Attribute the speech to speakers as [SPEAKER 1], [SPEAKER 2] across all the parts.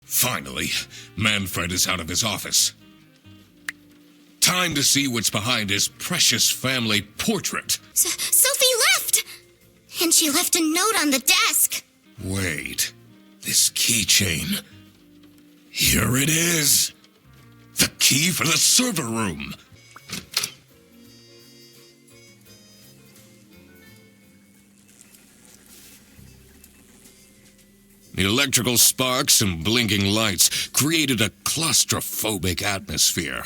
[SPEAKER 1] Finally, Manfred is out of his office. Time to see what's behind his precious family portrait.
[SPEAKER 2] Sophie left! And she left a note on the desk.
[SPEAKER 1] Wait, this keychain. Here it is. The key for the server room. The electrical sparks and blinking lights created a claustrophobic atmosphere.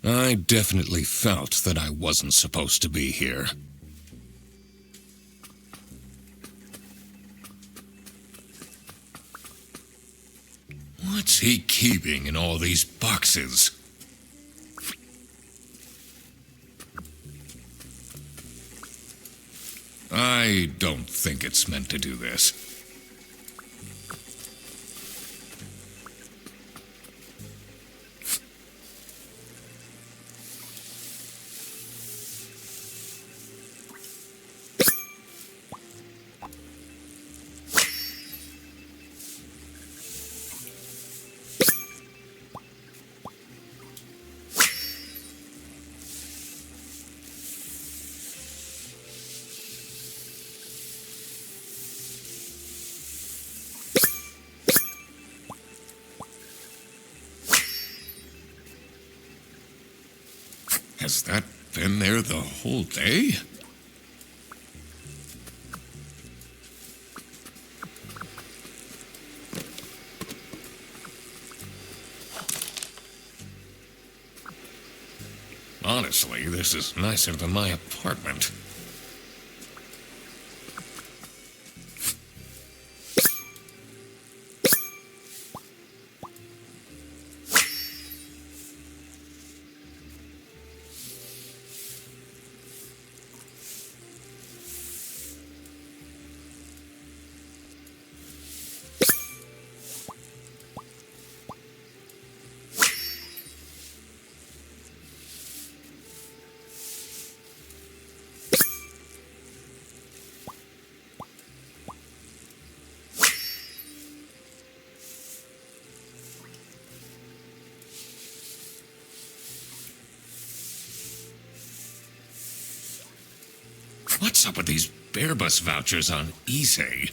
[SPEAKER 1] I definitely felt that I wasn't supposed to be here. What's he keeping in all these boxes? I don't think it's meant to do this. Has that been there the whole day? Honestly, this is nicer than my apartment. What's up with these Bearbus vouchers on eBay?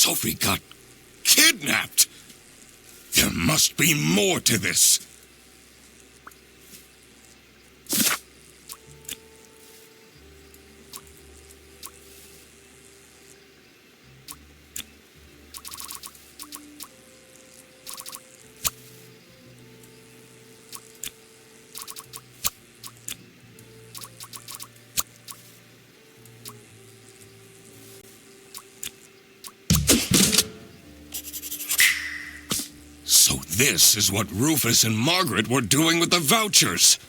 [SPEAKER 1] Sophie got kidnapped. There must be more to this. So this is what Rufus and Margaret were doing with the vouchers.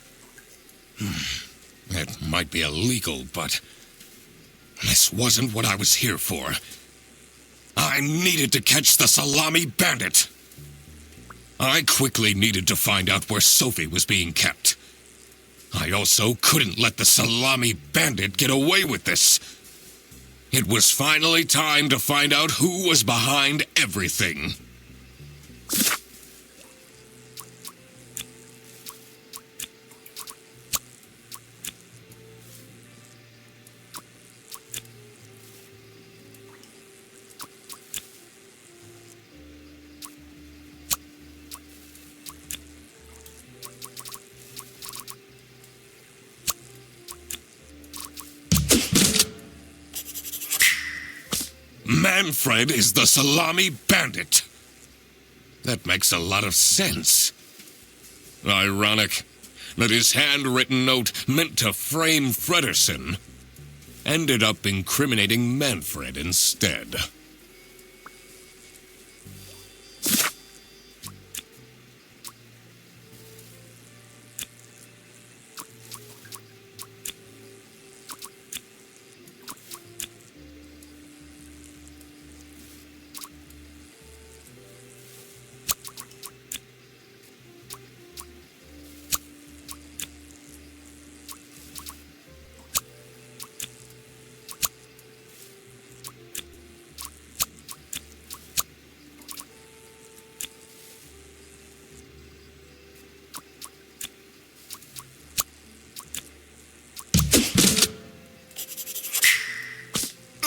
[SPEAKER 1] It might be illegal, but this wasn't what I was here for. I needed to catch the Salami bandit. I quickly needed to find out where Sophie was being kept. I also couldn't let the Salami bandit get away with this. It was finally time to find out who was behind everything. Manfred is the Salami bandit. That makes a lot of sense. Ironic that his handwritten note meant to frame Fredersen ended up incriminating Manfred instead.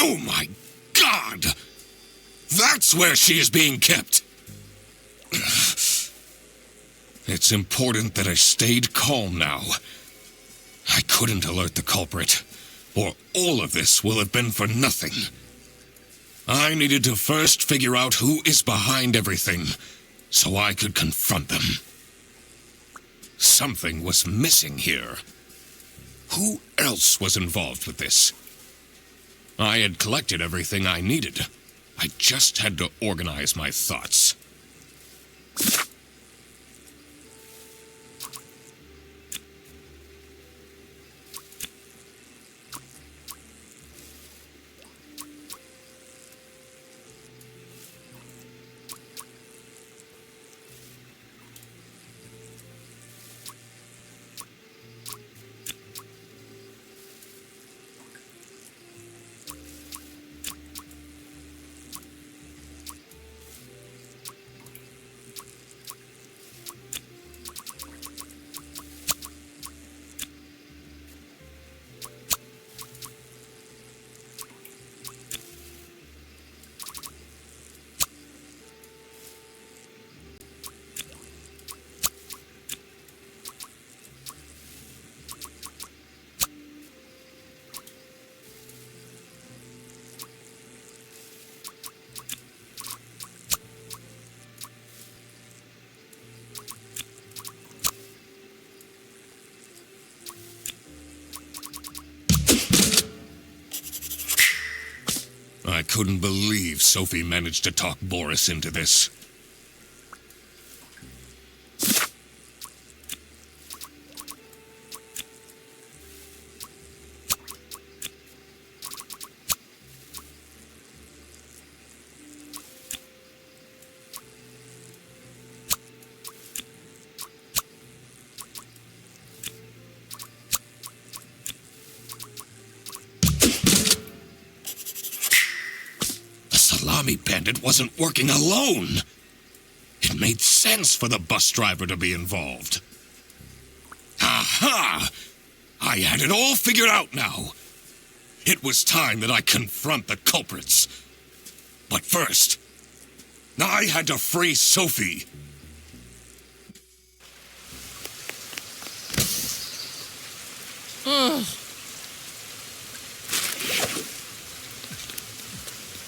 [SPEAKER 1] Oh my God! That's where she is being kept! It's important that I stayed calm now. I couldn't alert the culprit, or all of this will have been for nothing. I needed to first figure out who is behind everything, so I could confront them. Something was missing here. Who else was involved with this? I had collected everything I needed. I just had to organize my thoughts. I couldn't believe Sophie managed to talk Boris into this. Salami bandit wasn't working alone. It made sense for the bus driver to be involved. Aha! I had it all figured out now. It was time that I confront the culprits. But first, I had to free Sophie.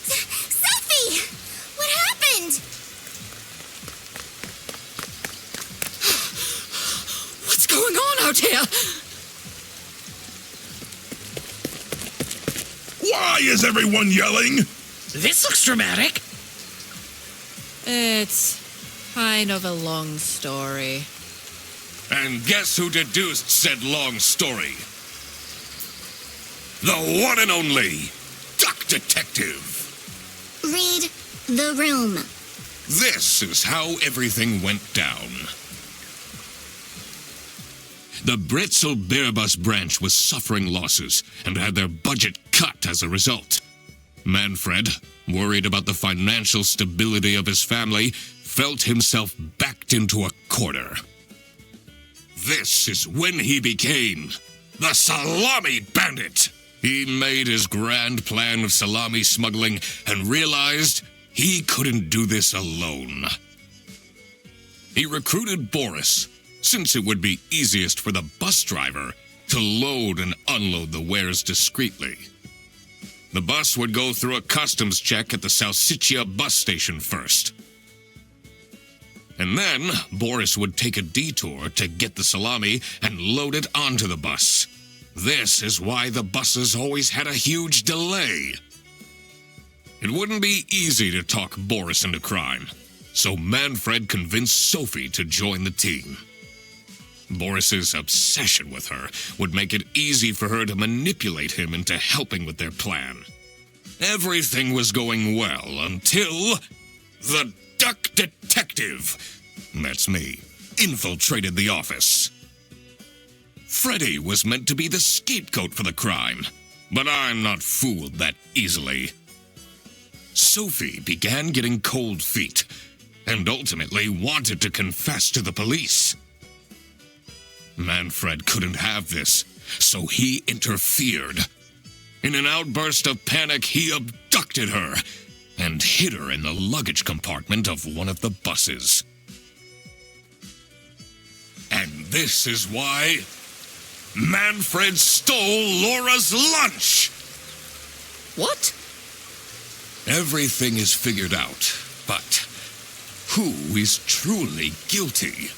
[SPEAKER 2] Sophie! What happened?
[SPEAKER 3] What's going on out here?
[SPEAKER 4] Why is everyone yelling?
[SPEAKER 3] This looks dramatic. It's kind of a long story.
[SPEAKER 1] And guess who deduced said long story? The one and only Duck Detective.
[SPEAKER 2] Read the room.
[SPEAKER 1] This is how everything went down. The Bretzel Bearbus branch was suffering losses and had their budget cut as a result. Manfred, worried about the financial stability of his family, felt himself backed into a corner. This is when he became the Salami Bandit. He made his grand plan of salami smuggling and realized he couldn't do this alone. He recruited Boris, since it would be easiest for the bus driver to load and unload the wares discreetly. The bus would go through a customs check at the Salsiccia bus station first. And then Boris would take a detour to get the salami and load it onto the bus. This is why the buses always had a huge delay. It wouldn't be easy to talk Boris into crime, so Manfred convinced Sophie to join the team. Boris's obsession with her would make it easy for her to manipulate him into helping with their plan. Everything was going well until the Duck Detective, that's me, infiltrated the office. Freddy was meant to be the scapegoat for the crime, but I'm not fooled that easily. Sophie began getting cold feet and ultimately wanted to confess to the police. Manfred couldn't have this, so he interfered. In an outburst of panic, he abducted her and hid her in the luggage compartment of one of the buses. And this is why Manfred stole Laura's lunch!
[SPEAKER 3] What?
[SPEAKER 1] Everything is figured out, but who is truly guilty?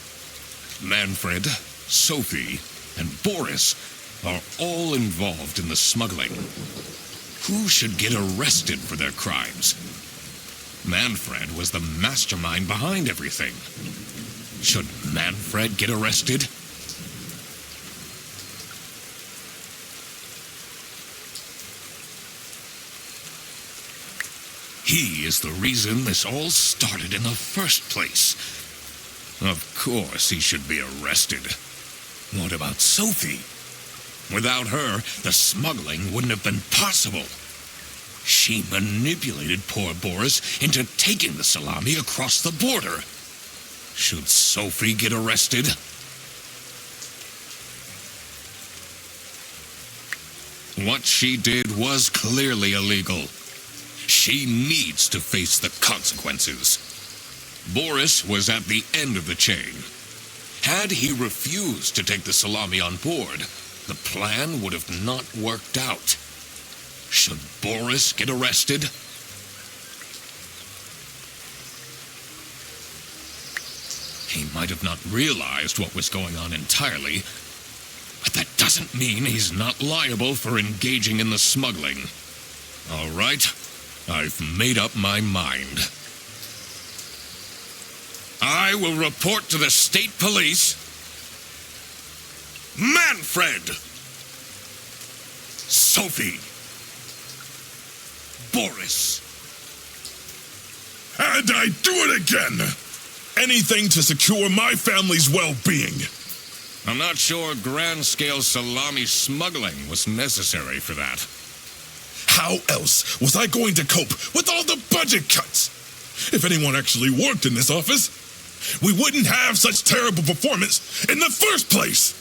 [SPEAKER 1] Manfred, Sophie, and Boris are all involved in the smuggling. Who should get arrested for their crimes? Manfred was the mastermind behind everything. Should Manfred get arrested? He is the reason this all started in the first place. Of course he should be arrested. What about Sophie? Without her, the smuggling wouldn't have been possible. She manipulated poor Boris into taking the salami across the border. Should Sophie get arrested? What she did was clearly illegal. She needs to face the consequences. Boris was at the end of the chain. Had he refused to take the salami on board, the plan would have not worked out. Should Boris get arrested? He might have not realized what was going on entirely, but that doesn't mean he's not liable for engaging in the smuggling. All right, I've made up my mind. I will report to the state police. Manfred! Sophie! Boris!
[SPEAKER 4] And I do it again! Anything to secure my family's well-being.
[SPEAKER 1] I'm not sure grand-scale salami smuggling was necessary for that.
[SPEAKER 4] How else was I going to cope with all the budget cuts? If anyone actually worked in this office, we wouldn't have such terrible performance in the first place.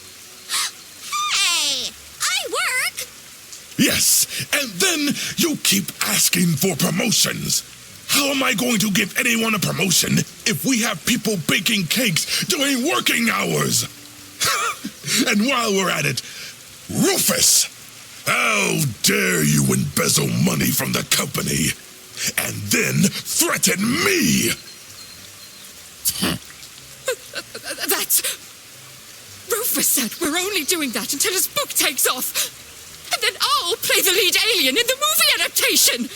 [SPEAKER 2] Hey! I work!
[SPEAKER 4] Yes, and then you keep asking for promotions. How am I going to give anyone a promotion if we have people baking cakes during working hours? And while we're at it, Rufus, how dare you embezzle money from the company and then threaten me?
[SPEAKER 3] That's... Rufus said we're only doing that until his book takes off. And then I'll play the lead alien in the movie adaptation.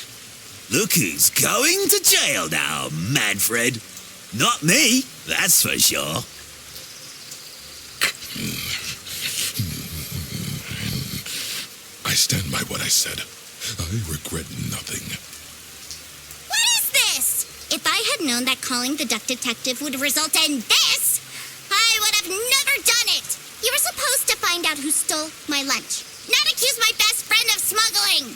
[SPEAKER 5] Look who's going to jail now, Manfred. Not me, that's for sure.
[SPEAKER 4] I stand by what I said. I regret nothing.
[SPEAKER 2] What is this? If I had known that calling the duck detective would result in this, I would have never done it. You were supposed to find out who stole my lunch, not accuse my best friend of smuggling.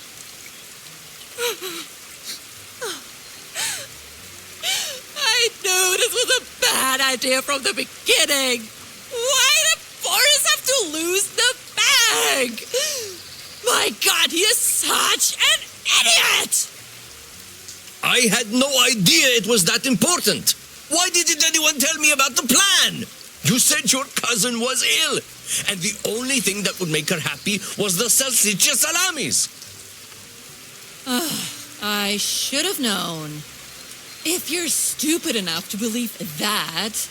[SPEAKER 3] I knew this was a bad idea from the beginning. Why did Boris have to lose the bag? My God, he is such an idiot!
[SPEAKER 6] I had no idea it was that important. Why didn't anyone tell me about the plan? You said your cousin was ill, and the only thing that would make her happy was the salsiccia salamis.
[SPEAKER 3] I should have known. If you're stupid enough to believe that,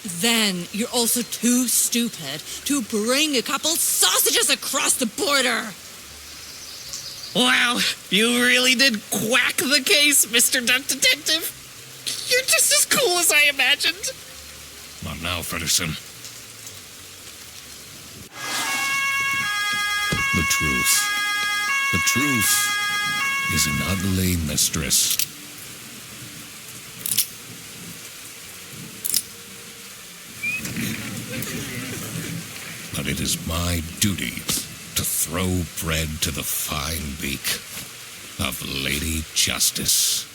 [SPEAKER 3] then you're also too stupid to bring a couple sausages across the border.
[SPEAKER 7] Wow, you really did quack the case, Mr. Duck Detective. You're just as cool as I imagined.
[SPEAKER 1] Not now, Fredderson. The truth. The truth is an ugly mistress. But it is my duty to throw bread to the fine beak of Lady Justice.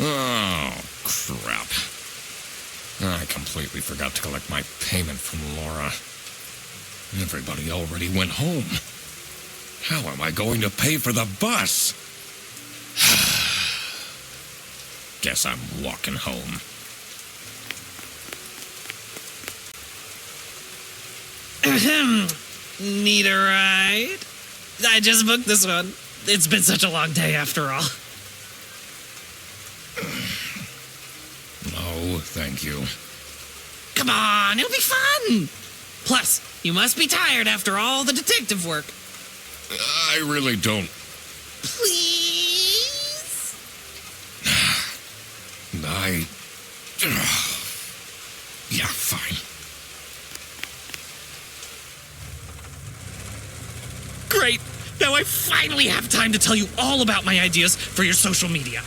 [SPEAKER 1] Oh, crap. I completely forgot to collect my payment from Laura. Everybody already went home. How am I going to pay for the bus? Guess I'm walking home.
[SPEAKER 7] Need a ride? I just booked this one. It's been such a long day after all.
[SPEAKER 1] No, thank you.
[SPEAKER 7] Come on, it'll be fun. Plus, you must be tired after all the detective work.
[SPEAKER 1] I really don't.
[SPEAKER 7] Please?
[SPEAKER 1] Yeah, fine.
[SPEAKER 7] Great. Now I finally have time to tell you all about my ideas for your social media.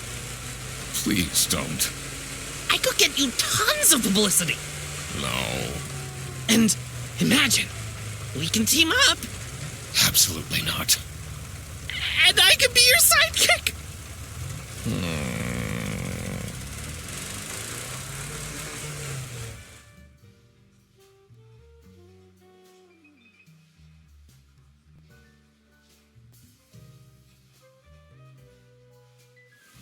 [SPEAKER 1] Please don't.
[SPEAKER 7] I could get you tons of publicity.
[SPEAKER 1] No.
[SPEAKER 7] And imagine, we can team up.
[SPEAKER 1] Absolutely not.
[SPEAKER 7] And I can be your sidekick.
[SPEAKER 1] Hmm.